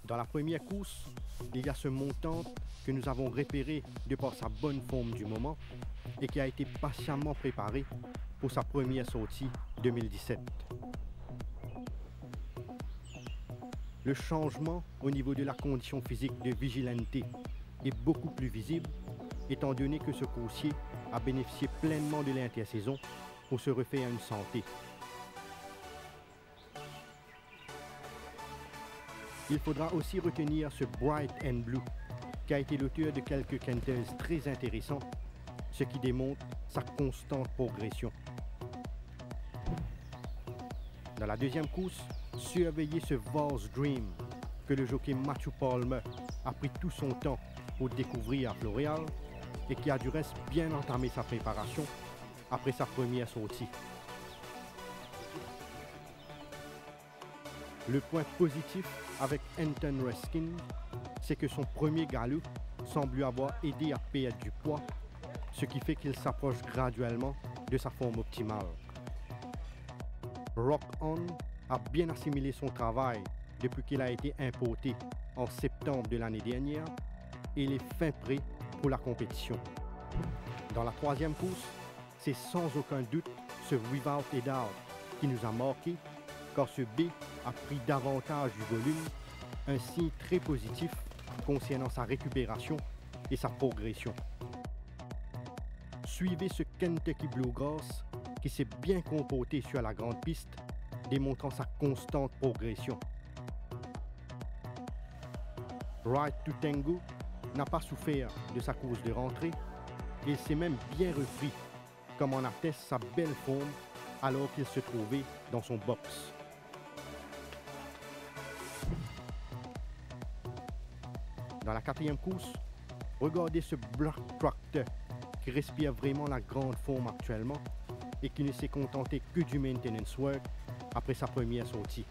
Dans la première course, il y a ce montant que nous avons repéré de par sa bonne forme du moment et qui a été patiemment préparé pour sa première sortie 2017. Le changement au niveau de la condition physique de Vigilante est beaucoup plus visible, étant donné que ce coursier a bénéficié pleinement de l'intersaison pour se refaire une santé. Il faudra aussi retenir ce Bright and Blue, qui a été l'auteur de quelques quinters très intéressants, ce qui démontre sa constante progression. Dans la deuxième course, surveillez ce Vars Dream, que le jockey Matthew Palmer a pris tout son temps pour découvrir à Floréal et qui a du reste bien entamé sa préparation après sa première sortie. Le point positif avec Anton Ruskin, c'est que son premier galop semble lui avoir aidé à perdre du poids, ce qui fait qu'il s'approche graduellement de sa forme optimale. Rock On a bien assimilé son travail depuis qu'il a été importé en septembre de l'année dernière et il est fin prêt pour la compétition. Dans la troisième course, c'est sans aucun doute ce Without a Doubt qui nous a marqué, car ce B a pris davantage du volume, un signe très positif concernant sa récupération et sa progression. Suivez ce Kentucky Bluegrass qui s'est bien comporté sur la grande piste, démontrant sa constante progression. Right to Tango n'a pas souffert de sa course de rentrée et il s'est même bien repris, comme en atteste sa belle forme alors qu'il se trouvait dans son box. Dans la quatrième course, regardez ce Black Tractor qui respire vraiment la grande forme actuellement et qui ne s'est contenté que du maintenance work après sa première sortie.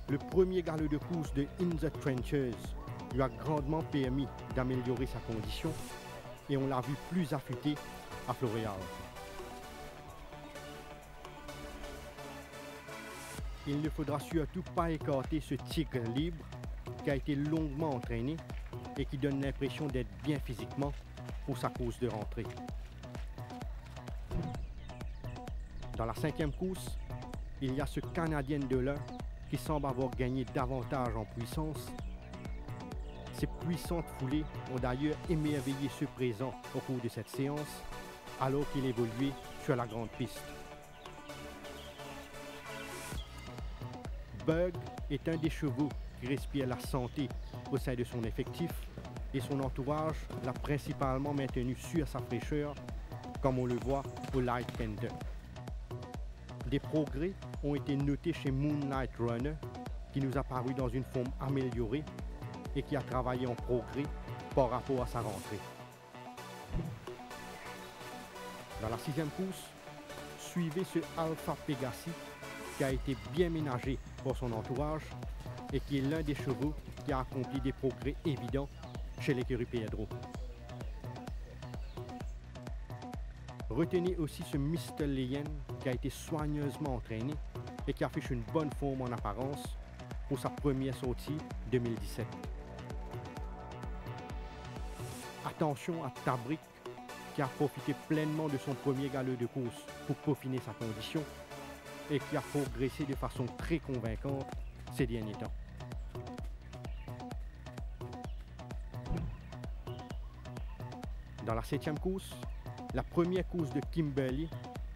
Le premier galop de course de In the Trenches lui a grandement permis d'améliorer sa condition et on l'a vu plus affûté à Floréal. Il ne faudra surtout pas écarter ce tigre libre qui a été longuement entraîné et qui donne l'impression d'être bien physiquement pour sa course de rentrée. Dans la cinquième course, il y a ce Canadien de l'un qui semble avoir gagné davantage en puissance. Ses puissantes foulées ont d'ailleurs émerveillé ceux présents au cours de cette séance, alors qu'il évoluait sur la grande piste. Bug est un des chevaux qui respire la santé au sein de son effectif et son entourage l'a principalement maintenu sur sa fraîcheur, comme on le voit au Light Tender. Des progrès ont été notés chez Moonlight Runner, qui nous a paru dans une forme améliorée et qui a travaillé en progrès par rapport à sa rentrée. Dans la sixième course, suivez ce Alpha Pegasi qui a été bien ménagé par son entourage et qui est l'un des chevaux qui a accompli des progrès évidents chez l'écurie Pedro. Retenez aussi ce Mr. Leyen qui a été soigneusement entraîné et qui affiche une bonne forme en apparence pour sa première sortie 2017. Attention à Tabrik qui a profité pleinement de son premier galop de course pour peaufiner sa condition et qui a progressé de façon très convaincante ces derniers temps. Dans la septième course, la première course de Kimberly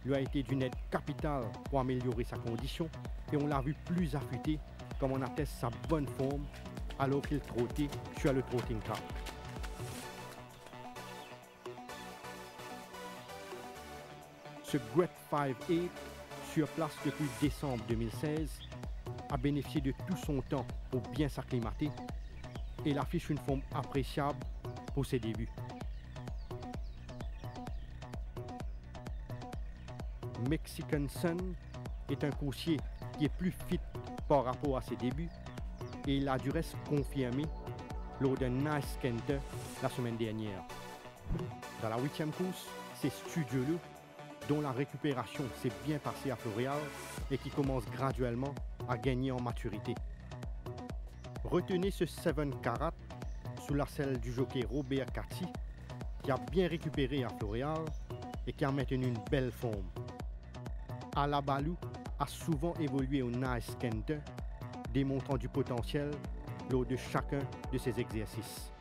lui a été d'une aide capitale pour améliorer sa condition et on l'a vu plus affûté comme on atteste sa bonne forme alors qu'il trottait sur le trotting track. Ce Gret 5-8, sur place depuis décembre 2016, a bénéficié de tout son temps pour bien s'acclimater et il affiche une forme appréciable pour ses débuts. Mexican Sun est un coursier qui est plus fit par rapport à ses débuts et il a du reste confirmé lors d'un nice canter la semaine dernière. Dans la huitième course, c'est Studiolo dont la récupération s'est bien passée à Floréal et qui commence graduellement a gagné en maturité. Retenez ce 7 Carat sous la selle du jockey Robert Cati, qui a bien récupéré à Floréal et qui a maintenu une belle forme. Alabalou a souvent évolué au Nice Canter, démontrant du potentiel lors de chacun de ses exercices.